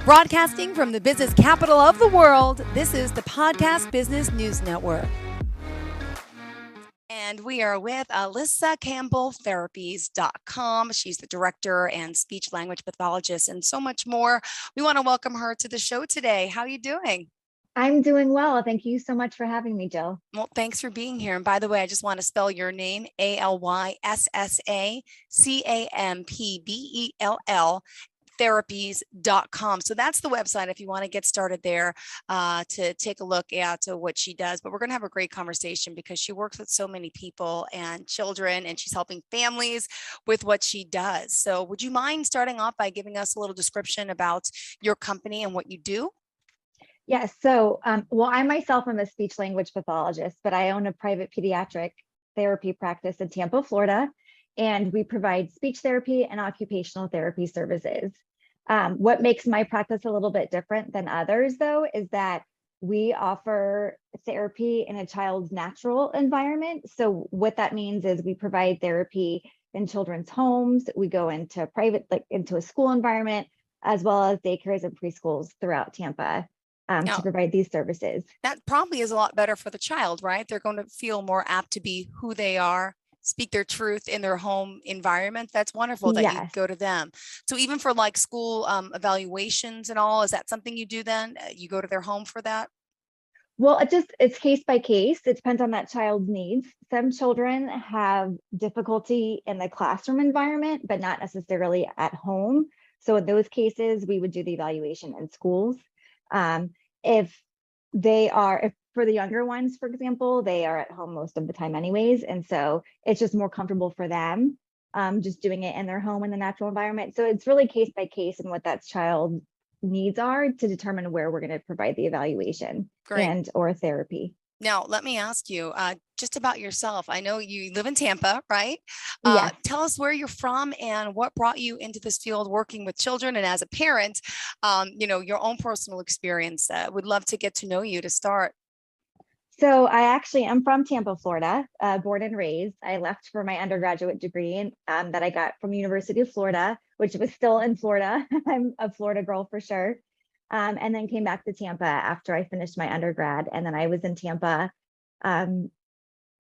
Broadcasting from the business capital of the world, this is the Podcast Business News Network. And we are with Alyssa Campbell, Therapies.com. She's the director and speech language pathologist and so much more. We want to welcome her to the show today. How are you doing? I'm doing well. Thank you so much for having me, Jill. Well, thanks for being here. And by the way, I just want to spell your name, Alyssa Campbell, therapies.com. So that's the website if you want to get started there to take a look at what she does. But we're going to have a great conversation because she works with so many people and children, and she's helping families with what she does. So would you mind starting off by giving us a little description about your company and what you do? Yes. So, I myself am a speech language pathologist, but I own a private pediatric therapy practice in Tampa, Florida, and we provide speech therapy and occupational therapy services. What makes my practice a little bit different than others, though, is that we offer therapy in a child's natural environment. So what that means is we provide therapy in children's homes. We go into private, like into a school environment, as well as daycares and preschools throughout Tampa. To provide these services. That probably is a lot better for the child, right? They're going to feel more apt to be who they are, speak their truth in their home environment. That's wonderful that you go to them. So even for like school evaluations and all, is that something you do then? You go to their home for that? Well, it's case by case. It depends on that child's needs. Some children have difficulty in the classroom environment, but not necessarily at home. So in those cases, we would do the evaluation in schools. If for the younger ones, for example, they are at home most of the time anyways. And so it's just more comfortable for them, just doing it in their home in the natural environment. So it's really case by case and what that child needs are to determine where we're going to provide the evaluation and or therapy. Now, let me ask you just about yourself. I know you live in Tampa, right? Yes. Tell us where you're from and what brought you into this field working with children. And as a parent, your own personal experience. Would love to get to know you to start. So I actually am from Tampa, Florida, born and raised. I left for my undergraduate degree that I got from University of Florida, which was still in Florida. I'm a Florida girl for sure. And then came back to Tampa after I finished my undergrad. And then I was in Tampa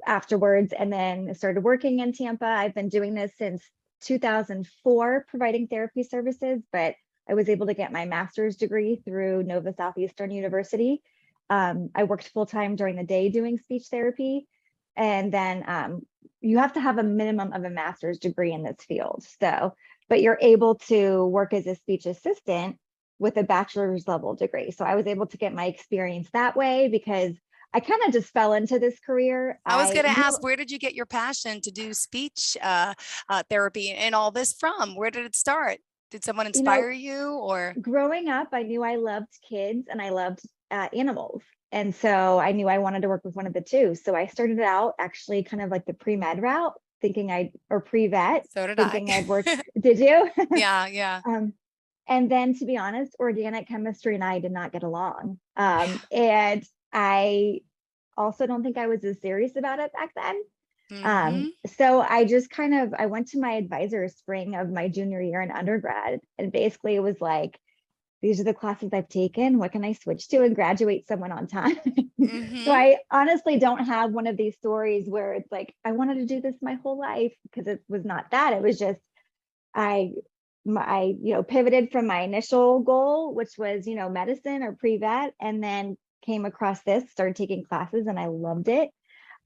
afterwards and then started working in Tampa. I've been doing this since 2004, providing therapy services, but I was able to get my master's degree through Nova Southeastern University. I worked full-time during the day doing speech therapy. And then you have to have a minimum of a master's degree in this field. So, but you're able to work as a speech assistant with a bachelor's level degree. So I was able to get my experience that way because I kind of just fell into this career. I was going to ask, where did you get your passion to do speech therapy and all this from? Where did it start? Did someone inspire you or? Growing up, I knew I loved kids and I loved animals. And so I knew I wanted to work with one of the two. So I started out actually kind of like the pre-med route, or pre-vet. So did thinking I'd work. Did you? Yeah. And then to be honest, organic chemistry and I did not get along. And I also don't think I was as serious about it back then. So I just I went to my advisor spring of my junior year in undergrad. And basically it was like, these are the classes I've taken. What can I switch to and graduate someone on time? So I honestly don't have one of these stories where it's like, I wanted to do this my whole life, because it was not that. It was just, I pivoted from my initial goal, which was, medicine or pre-vet, and then came across this, started taking classes, and I loved it.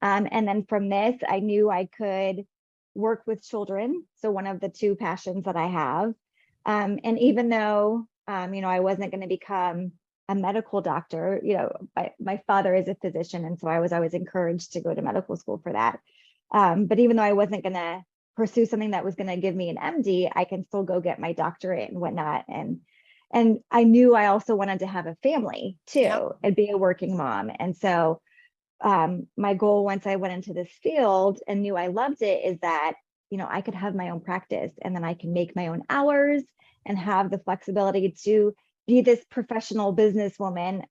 And then from this, I knew I could work with children. So one of the two passions that I have. And even though, I wasn't going to become a medical doctor, my father is a physician. And so I was always encouraged to go to medical school for that. But even though I wasn't going to pursue something that was going to give me an MD, I can still go get my doctorate and whatnot. And I knew I also wanted to have a family too, and be a working mom. And so my goal once I went into this field and knew I loved it is that, I could have my own practice and then I can make my own hours and have the flexibility to be this professional businesswoman,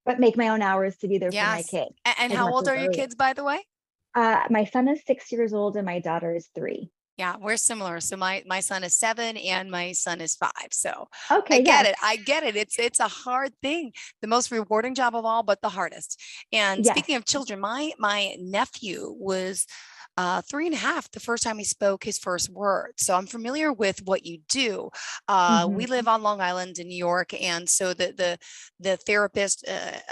but make my own hours to be there for my kids. And how old are your kids, by the way? My son is 6 years old and my daughter is 3. Yeah, we're similar. So my son is 7 and my son is 5. So I Okay, get yes, it. I get it. It's a hard thing, the most rewarding job of all, but the hardest. And yes. speaking of children, my nephew was 3.5 the first time he spoke his first word. So I'm familiar with what you do. We Mhm. live on Long Island in New York, and so the therapist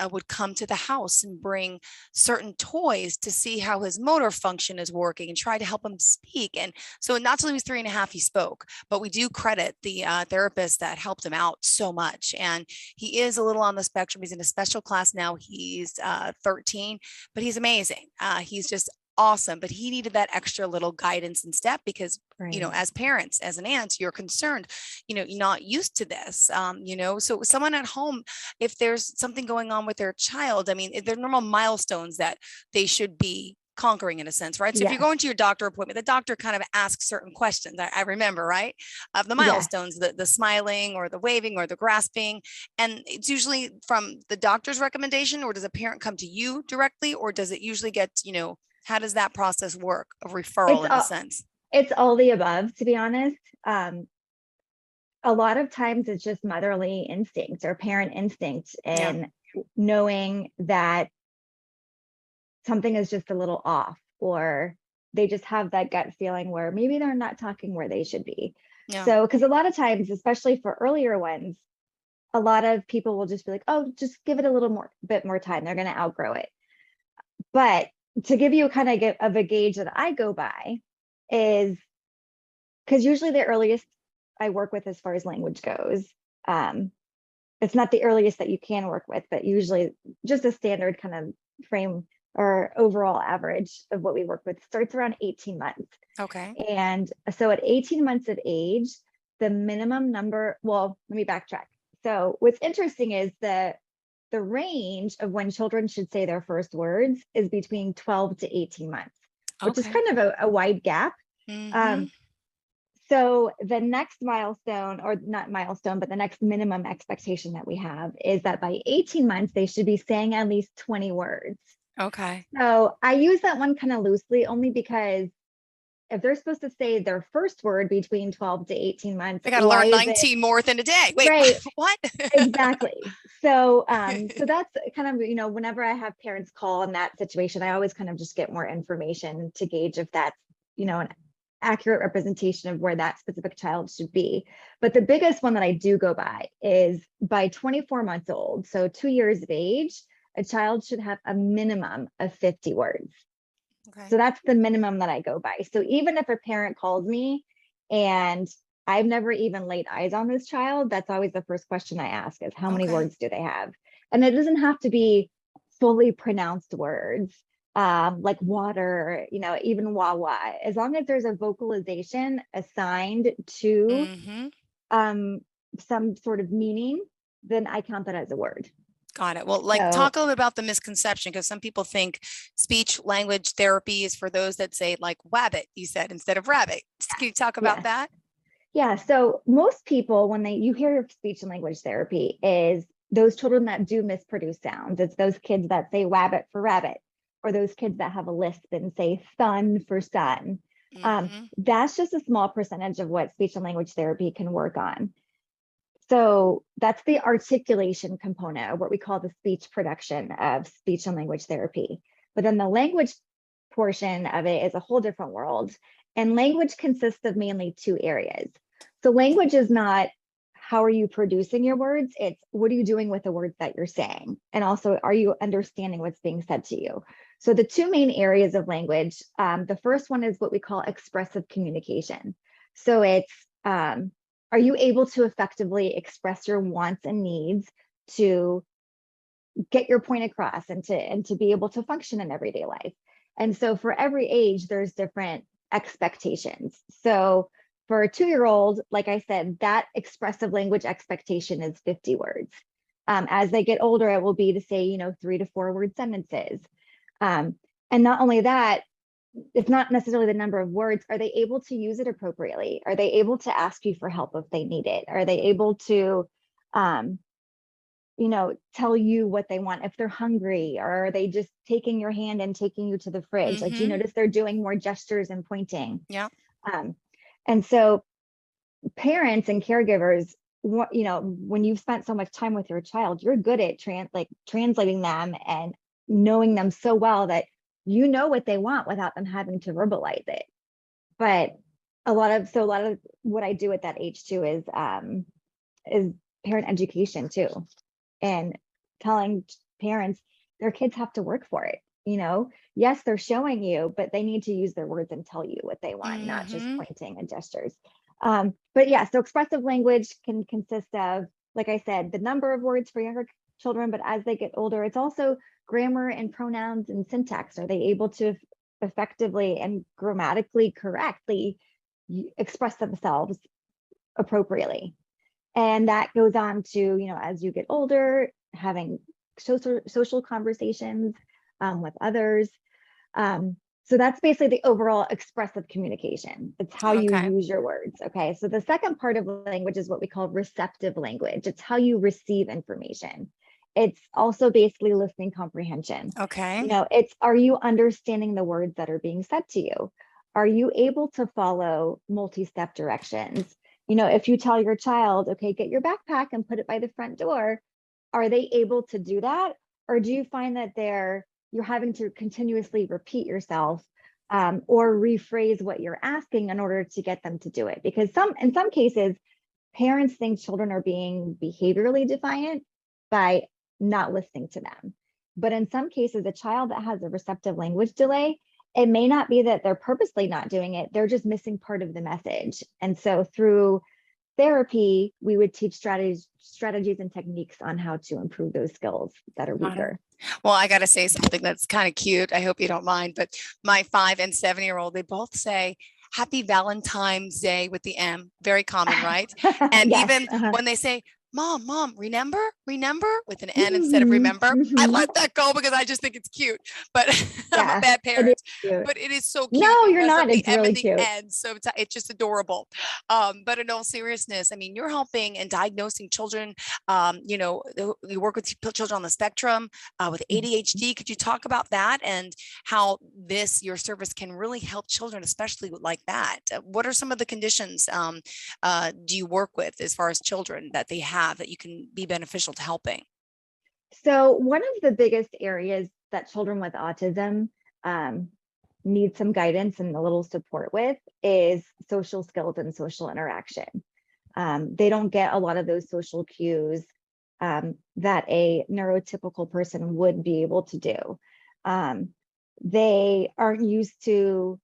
would come to the house and bring certain toys to see how his motor function is working and try to help him speak. And so not till he was 3.5, he spoke, but we do credit the therapist that helped him out so much. And he is a little on the spectrum. He's in a special class now. He's 13, but he's amazing. He's just awesome, but he needed that extra little guidance and step because Right. as parents, as an aunt, you're concerned, you're not used to this, so someone at home, if there's something going on with their child, I mean, they're normal milestones that they should be conquering in a sense, right? So if you're Yes, going to your doctor appointment, the doctor kind of asks certain questions. I remember, right? Of the yes. milestones, the smiling or the waving or the grasping. And it's usually from the doctor's recommendation, or does a parent come to you directly, or does it usually get, how does that process work of It's referral in a all sense? it's all the above, to be honest. A lot of times it's just motherly instinct or parent instinct Yeah. and knowing that something is just a little off, or they just have that gut feeling where maybe they're not talking where they should be. Yeah. So, because a lot of times, especially for earlier ones, a lot of people will just be like, oh, just give it a little more bit more time. They're going to outgrow it. But to give you kind of a gauge that I go by is because usually the earliest I work with as far as language goes, um, it's not the earliest that you can work with, but usually just a standard kind of frame or overall average of what we work with starts around 18 months. Okay. And so at 18 months of age, the minimum number, well, let me backtrack. So what's interesting is the range of when children should say their first words is between 12 to 18 months, which is Okay. kind of a wide gap. Mm-hmm. Um, so the next milestone, or not milestone, but the next minimum expectation that we have is that by 18 months, they should be saying at least 20 words. Okay. So I use that one kind of loosely only because if they're supposed to say their first word between 12 to 18 months, I got to why learn is it 19 more within a day. Wait, right? what? Exactly. So so that's kind of, whenever I have parents call in that situation, I always kind of just get more information to gauge if that's, an accurate representation of where that specific child should be. But the biggest one that I do go by is by 24 months old, so 2 years of age, a child should have a minimum of 50 words. Okay. So that's the minimum that I go by. So even if a parent calls me and I've never even laid eyes on this child, that's always the first question I ask is how many Okay. words do they have? And it doesn't have to be fully pronounced words, like water, even wawa. As long as there's a vocalization assigned to Mm-hmm. um, some sort of meaning, then I count that as a word. Got it. Well, like So talk a little bit about the misconception, because some people think speech language therapy is for those that say like wabbit, you said, instead of rabbit. Can you talk about yes. that? Yeah, so most people, when you hear of speech and language therapy, is those children that do misproduce sounds. It's those kids that say wabbit for rabbit, or those kids that have a lisp and say sun for sun. Mm-hmm. That's just a small percentage of what speech and language therapy can work on. So that's the articulation component, or what we call the speech production of speech and language therapy. But then the language portion of it is a whole different world. And language consists of mainly two areas. So language is not how are you producing your words, it's what are you doing with the words that you're saying? And also, are you understanding what's being said to you? So the two main areas of language, the first one is what we call expressive communication. So it's are you able to effectively express your wants and needs to get your point across and to be able to function in everyday life? And so for every age, there's different expectations. So for a 2-year-old, like I said, that expressive language expectation is 50 words. As they get older, it will be to say, 3 to 4 word sentences. And not only that, it's not necessarily the number of words. Are they able to use it appropriately? Are they able to ask you for help if they need it? Are they able to, um, tell you what they want if they're hungry? Or are they just taking your hand and taking you to the fridge? Like, do you Mm-hmm. notice they're doing more gestures and pointing? Yeah. And so parents and caregivers, when you've spent so much time with your child, you're good at translating them and knowing them so well that you know what they want without them having to verbalize it. But a lot of what I do at that age too is parent education too, and telling parents their kids have to work for it. Yes, they're showing you, but they need to use their words and tell you what they want, not just pointing and gestures. But yeah, so expressive language can consist of, like I said, the number of words for younger children, but as they get older, it's also grammar and pronouns and syntax. Are they able to effectively and grammatically correctly express themselves appropriately? And that goes on to, as you get older, having social conversations with others. So that's basically the overall expressive communication. It's how you use your words. Okay. So the second part of language is what we call receptive language. It's how you receive information. It's also basically listening comprehension. Okay. It's, are you understanding the words that are being said to you? Are you able to follow multi-step directions? If you tell your child, okay, get your backpack and put it by the front door, are they able to do that? Or do you find that you're having to continuously repeat yourself or rephrase what you're asking in order to get them to do it? Because in some cases, parents think children are being behaviorally defiant by not listening to them. But in some cases, a child that has a receptive language delay, it may not be that they're purposely not doing it, they're just missing part of the message. And so through therapy, we would teach strategies and techniques on how to improve those skills that are weaker. Well, I got to say something that's kind of cute. I hope you don't mind, but my 5 and 7-year-old, they both say Happy Valentine's Day with the M. Very common, right? And yes, even when they say, Mom, remember with an N instead of remember. I let that go because I just think it's cute, but I'm a bad parent, but it is so cute. No, you're not. It's really cute. End, so it's just adorable. But in all seriousness, I mean, you're helping and diagnosing children. You work with children on the spectrum with ADHD. Could you talk about that and how your service can really help children, especially like that? What are some of the conditions do you work with as far as children that they have that you can be beneficial to helping? So one of the biggest areas that children with autism need some guidance and a little support with is social skills and social interaction. They don't get a lot of those social cues that a neurotypical person would be able to do. They aren't used to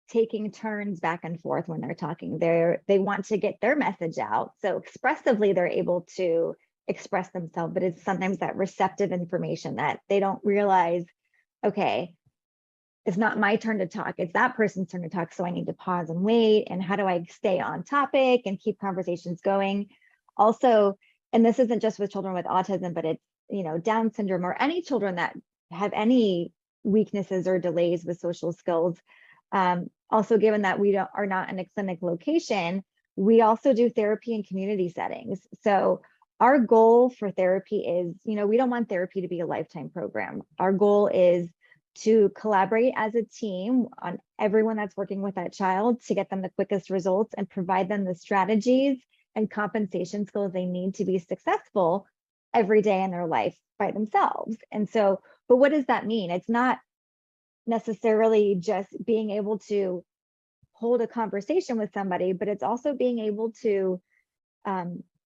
taking turns back and forth when they're talking. They want to get their message out. So expressively, they're able to express themselves, but it's sometimes that receptive information that they don't realize, okay, it's not my turn to talk, it's that person's turn to talk. So I need to pause and wait. And how do I stay on topic and keep conversations going? Also, and this isn't just with children with autism, but it's, Down syndrome or any children that have any weaknesses or delays with social skills. Also, given that we are not in a clinic location, we also do therapy in community settings. So our goal for therapy is, we don't want therapy to be a lifetime program. Our goal is to collaborate as a team on everyone that's working with that child to get them the quickest results and provide them the strategies and compensation skills they need to be successful every day in their life by themselves. And so, but what does that mean? It's not necessarily just being able to hold a conversation with somebody, but it's also being able to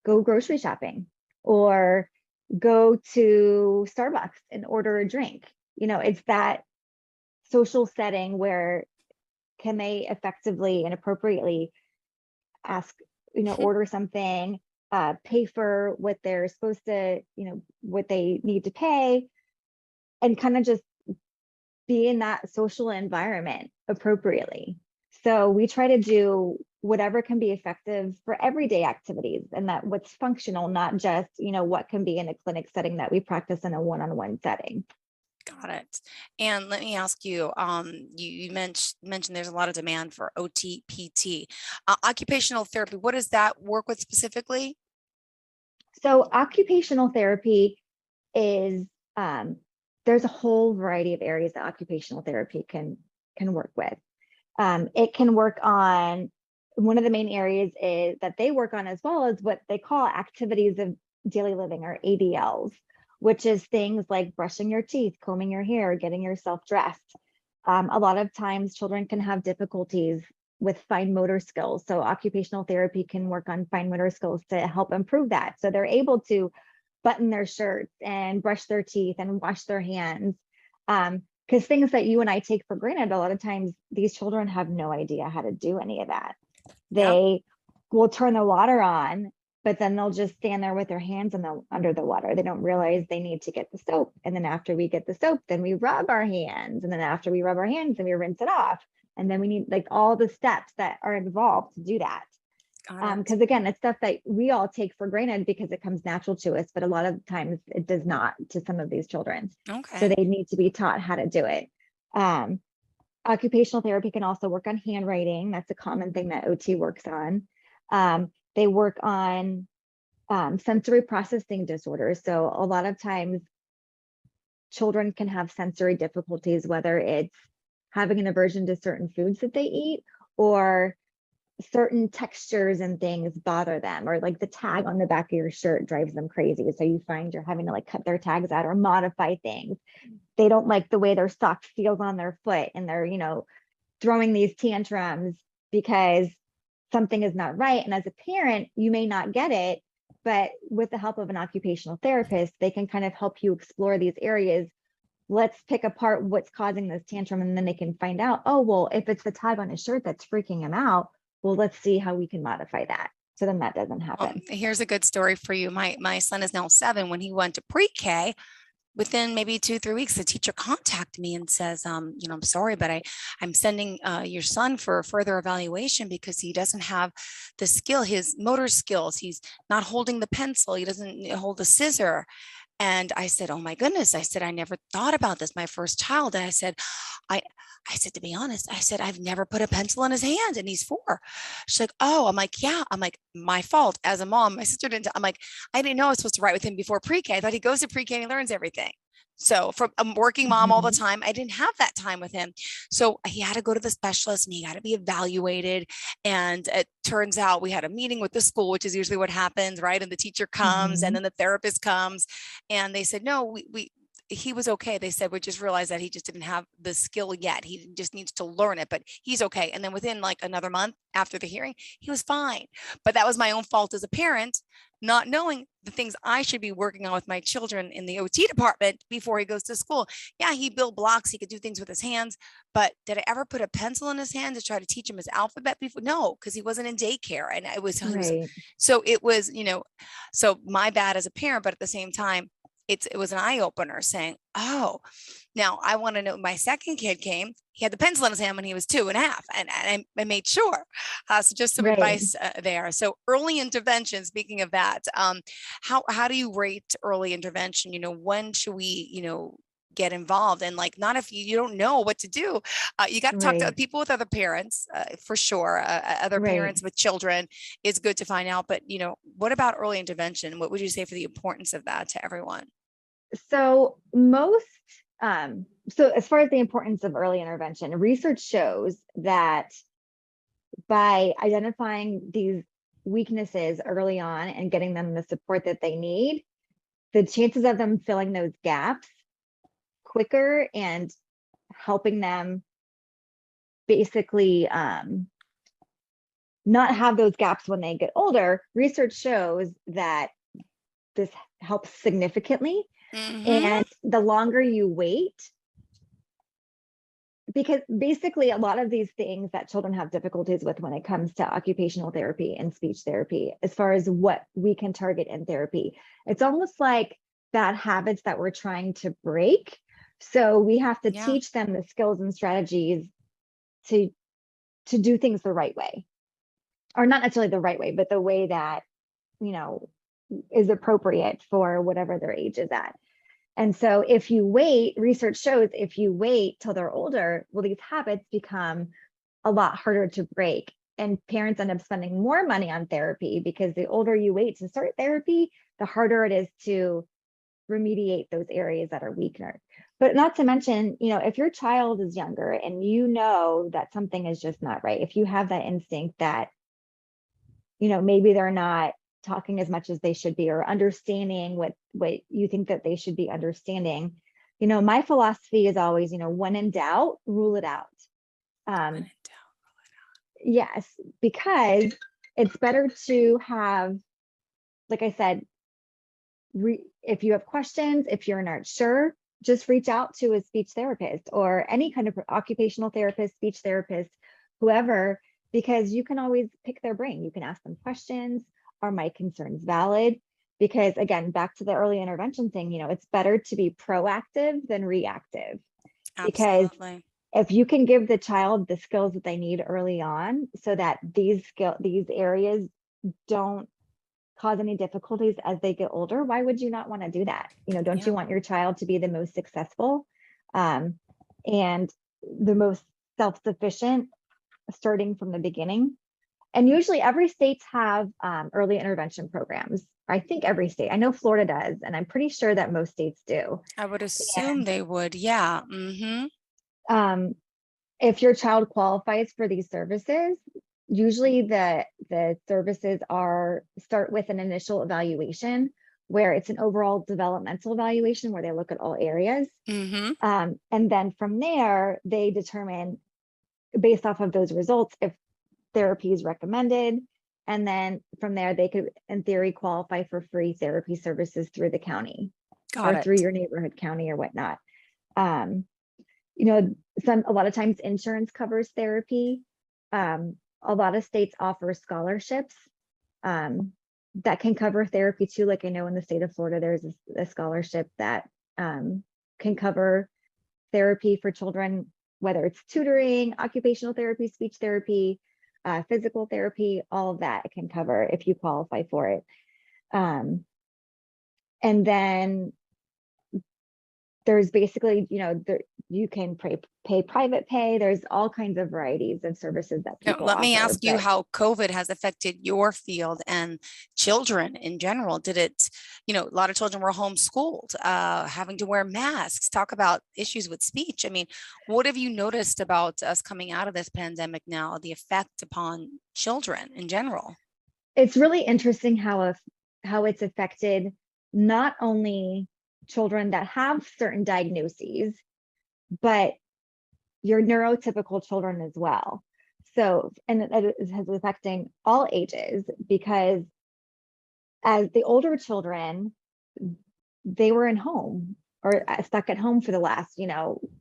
go grocery shopping or go to Starbucks and order a drink. It's that social setting where can they effectively and appropriately ask, order something, pay for what they're supposed to, what they need to pay, and kind of just be in that social environment appropriately. So we try to do whatever can be effective for everyday activities, and that what's functional, not just, what can be in a clinic setting that we practice in a one-on-one setting. Got it. And let me ask you, you mentioned there's a lot of demand for OT, PT, occupational therapy. What does that work with specifically? So occupational therapy is, there's a whole variety of areas that occupational therapy can work with. It can work on, one of the main areas is that they work on as well as what they call activities of daily living, or ADLs, which is things like brushing your teeth, combing your hair, getting yourself dressed. A lot of times children can have difficulties with fine motor skills. So occupational therapy can work on fine motor skills to help improve that. So they're able to button their shirts and brush their teeth and wash their hands. Because things that you and I take for granted, a lot of times these children have no idea how to do any of that. They will turn the water on, but then they'll just stand there with their hands under the water. They don't realize they need to get the soap. And then after we get the soap, then we rub our hands. And then after we rub our hands, then we rinse it off. And then we need like all the steps that are involved to do that. Because again, it's stuff that we all take for granted because it comes natural to us, but a lot of times it does not to some of these children. So they need to be taught how to do it. Occupational therapy can also work on handwriting. That's a common thing that OT works on. They work on sensory processing disorders. So a lot of times children can have sensory difficulties, whether it's having an aversion to certain foods that they eat, or certain textures and things bother them, or like the tag on the back of your shirt drives them crazy. So you find you're having to like cut their tags out or modify things. They don't like the way their sock feels on their foot, and they're, throwing these tantrums because something is not right. And as a parent, you may not get it, but with the help of an occupational therapist, they can kind of help you explore these areas. Let's pick apart what's causing this tantrum, and then they can find out, oh, well, if it's the tag on his shirt that's freaking him out, well, let's see how we can modify that, so then that doesn't happen. Here's a good story for you. My son is now 7. When he went to pre-K, within maybe 2-3 weeks, the teacher contacted me and says, I'm sorry, but I'm sending your son for further evaluation because he doesn't have the skill, his motor skills. He's not holding the pencil. He doesn't hold the scissor. And I said, oh my goodness. I said, I never thought about this. My first child. And I said, to be honest, I said, I've never put a pencil in his hand, and he's 4. She's like, oh, I'm like, yeah. I'm like, my fault as a mom. My sister didn't. I'm like, I didn't know I was supposed to write with him before pre-K. I thought he goes to pre-K and he learns everything. So from a working mom all the time, I didn't have that time with him. So he had to go to the specialist and he had to be evaluated. And it turns out we had a meeting with the school, which is usually what happens, right? And the teacher comes and then the therapist comes, and they said, no, he was okay. They said, we just realized that he just didn't have the skill yet. He just needs to learn it, but he's okay. And then within like another month after the hearing, he was fine. But that was my own fault as a parent, not knowing the things I should be working on with my children in the OT department before he goes to school. Yeah, he built blocks. He could do things with his hands, but did I ever put a pencil in his hand to try to teach him his alphabet before? No, because he wasn't in daycare. And so it was, so my bad as a parent, but at the same time, it was an eye opener saying, oh, now I want to know. My second kid came, he had the pencil in his hand when he was 2.5, and I made sure. So just some advice there. So early intervention, speaking of that, how do you rate early intervention? When should we, get involved? And like, not if you don't know what to do, you got to talk to people with other parents, for sure. Other parents with children is good to find out, but what about early intervention? What would you say for the importance of that to everyone? So as far as the importance of early intervention, research shows that by identifying these weaknesses early on and getting them the support that they need, the chances of them filling those gaps quicker and helping them basically not have those gaps when they get older, research shows that this helps significantly. And the longer you wait, because basically a lot of these things that children have difficulties with when it comes to occupational therapy and speech therapy, as far as what we can target in therapy, it's almost like bad habits that we're trying to break. So we have to teach them the skills and strategies to do things the right way, or not necessarily the right way, but the way that, is appropriate for whatever their age is at. And so if you wait, research shows if you wait till they're older, well, these habits become a lot harder to break. And parents end up spending more money on therapy because the older you wait to start therapy, the harder it is to remediate those areas that are weaker. But not to mention, if your child is younger and you know that something is just not right, if you have that instinct that, maybe they're not talking as much as they should be or understanding what you think that they should be understanding, my philosophy is always, when in doubt, rule it out. Yes, because it's better to have, like I said, if you have questions, if you're not sure, just reach out to a speech therapist or any kind of occupational therapist, speech therapist, whoever, because you can always pick their brain. You can ask them questions. Are my concerns valid? Because again, back to the early intervention thing, it's better to be proactive than reactive. Because Absolutely. if you can give the child the skills that they need early on so that these areas don't cause any difficulties as they get older, why would you not want to do that? Don't you want your child to be the most successful and the most self-sufficient starting from the beginning? And usually every states have early intervention programs. I think every state. I know Florida does, and I'm pretty sure that most states do. I would assume they would. Yeah. If your child qualifies for these services, usually the services start with an initial evaluation where it's an overall developmental evaluation where they look at all areas. And then from there, they determine based off of those results if therapy is recommended. And then from there, they could, in theory, qualify for free therapy services through the county through your neighborhood county or whatnot. A lot of times insurance covers therapy. A lot of states offer scholarships that can cover therapy too. Like I know in the state of Florida, there's a scholarship that can cover therapy for children, whether it's tutoring, occupational therapy, speech therapy, physical therapy, all of that it can cover if you qualify for it. And then there's basically, you can pay private pay. There's all kinds of varieties of services that people Let me offer, ask you how COVID has affected your field and children in general. Did it, a lot of children were homeschooled, having to wear masks, talk about issues with speech. I mean, what have you noticed about us coming out of this pandemic now, the effect upon children in general? It's really interesting how it's affected not only children that have certain diagnoses, but your neurotypical children as well. So, and it is affecting all ages because as the older children, they were in home or stuck at home for the last,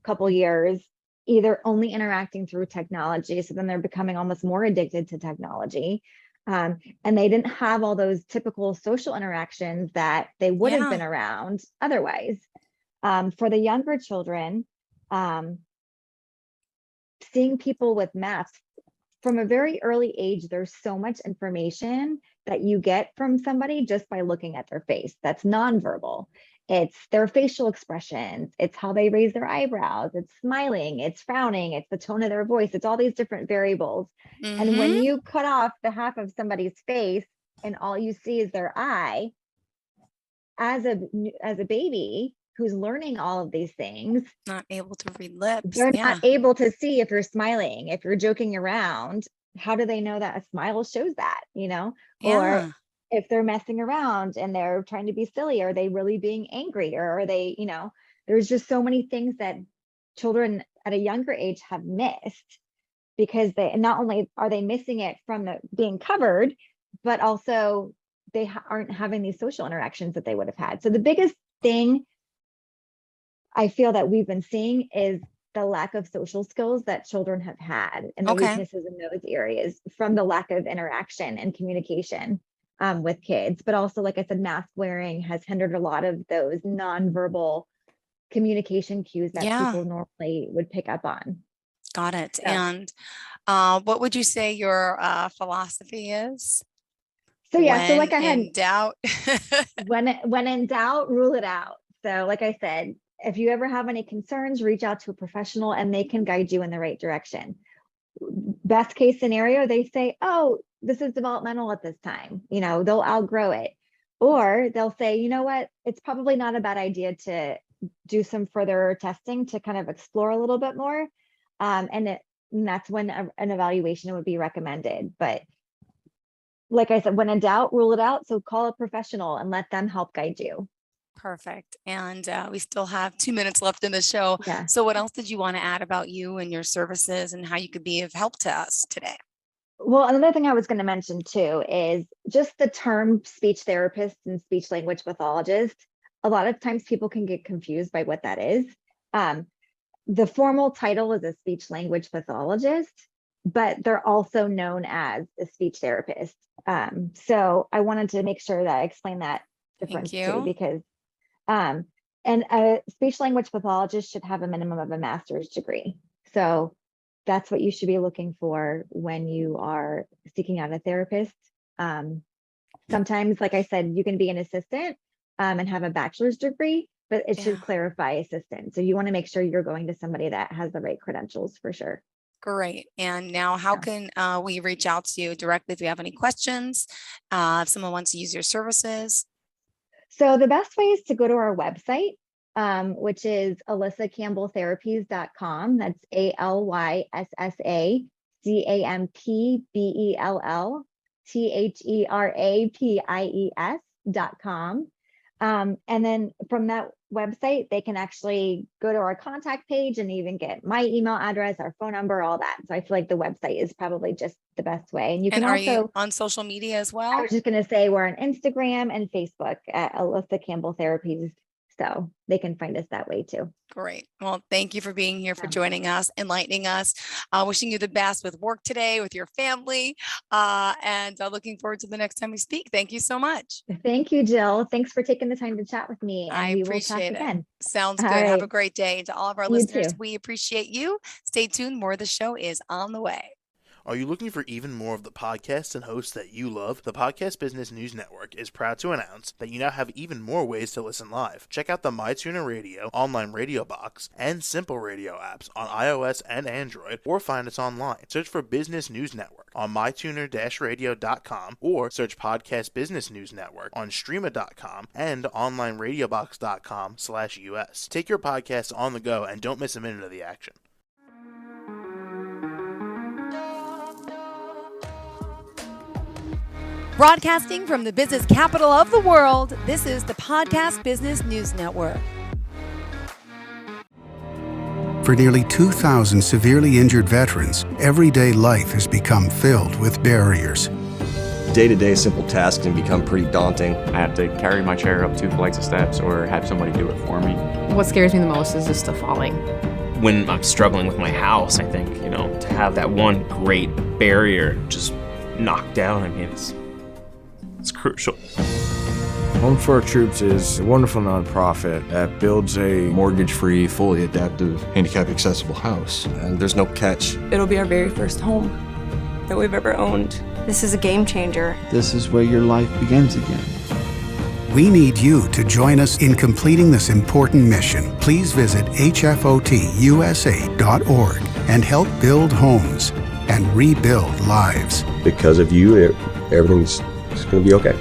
couple years, either only interacting through technology. So then they're becoming almost more addicted to technology. And they didn't have all those typical social interactions that they would have been around otherwise. For the younger children, seeing people with masks from a very early age, there's so much information that you get from somebody just by looking at their face. That's nonverbal. It's their facial expressions. It's how they raise their eyebrows. It's smiling. It's frowning. It's the tone of their voice. It's all these different variables. And when you cut off the half of somebody's face and all you see is their eye, as a baby who's learning all of these things, not able to read lips. They're not able to see if you're smiling, if you're joking around. How do they know that a smile shows that, or if they're messing around and they're trying to be silly, are they really being angry, or are they, there's just so many things that children at a younger age have missed because they not only are they missing it from being covered, but also they aren't having these social interactions that they would have had. So the biggest thing I feel that we've been seeing is the lack of social skills that children have had and the weaknesses in those areas from the lack of interaction and communication with kids. But also, like I said, mask wearing has hindered a lot of those nonverbal communication cues that people normally would pick up on. Got it. So. And what would you say your philosophy is? So yeah, so like I had in doubt, when in doubt, rule it out. So like I said, if you ever have any concerns, reach out to a professional and they can guide you in the right direction. Best case scenario, they say, oh, this is developmental at this time, they'll outgrow it. Or they'll say, you know what, it's probably not a bad idea to do some further testing to kind of explore a little bit more. And that's when an evaluation would be recommended. But like I said, when in doubt, rule it out. So call a professional and let them help guide you. Perfect. And we still have 2 minutes left in the show. Yeah. So what else did you want to add about you and your services and how you could be of help to us today? Well, another thing I was going to mention too is just the term speech therapist and speech language pathologist. A lot of times people can get confused by what that is. The formal title is a speech language pathologist, but they're also known as a speech therapist. So I wanted to make sure that I explain that difference too, because and a speech language pathologist should have a minimum of a master's degree. So that's what you should be looking for when you are seeking out a therapist. Sometimes, like I said, you can be an assistant and have a bachelor's degree, but it should clarify assistant. So you want to make sure you're going to somebody that has the right credentials for sure. Great. And now how can we reach out to you directly if we have any questions, if someone wants to use your services? So the best way is to go to our website, which is alyssacampbelltherapies.com. That's ALYSSACambletherapies.com. And then from that website, they can actually go to our contact page and even get my email address, our phone number, all that. So I feel like the website is probably just the best way. And you can are also you on social media as well? I was just going to say we're on Instagram and Facebook at Alyssa Campbell Therapies. So they can find us that way too. Great. Well, thank you for being here, for joining us, enlightening us, wishing you the best with work today, with your family, and looking forward to the next time we speak. Thank you so much. Thank you, Jill. Thanks for taking the time to chat with me. And we will talk again. Sounds good. Have a great day. And to all of our listeners, too. we appreciate you. Stay tuned. More of the show is on the way. Are you looking for even more of the podcasts and hosts that you love? The Podcast Business News Network is proud to announce that you now have even more ways to listen live. Check out the MyTuner Radio, online radio box, and Simple Radio apps on iOS and Android, or find us online. Search for Business News Network on mytuner-radio.com, or search Podcast Business News Network on streama.com and onlineradiobox.com/US. Take your podcast on the go and don't miss a minute of the action. Broadcasting from the business capital of the world, this is the Podcast Business News Network. For nearly 2,000 severely injured veterans, everyday life has become filled with barriers. Day-to-day simple tasks can become pretty daunting. I have to carry my chair up 2 flights of steps or have somebody do it for me. What scares me the most is just the falling. When I'm struggling with my house, I think, to have that one great barrier just knocked down, it's crucial. Home for Our Troops is a wonderful nonprofit that builds a mortgage-free, fully adaptive, handicap-accessible house. And there's no catch. It'll be our very first home that we've ever owned. This is a game changer. This is where your life begins again. We need you to join us in completing this important mission. Please visit hfotusa.org and help build homes and rebuild lives. Because of you, everything's going to be okay.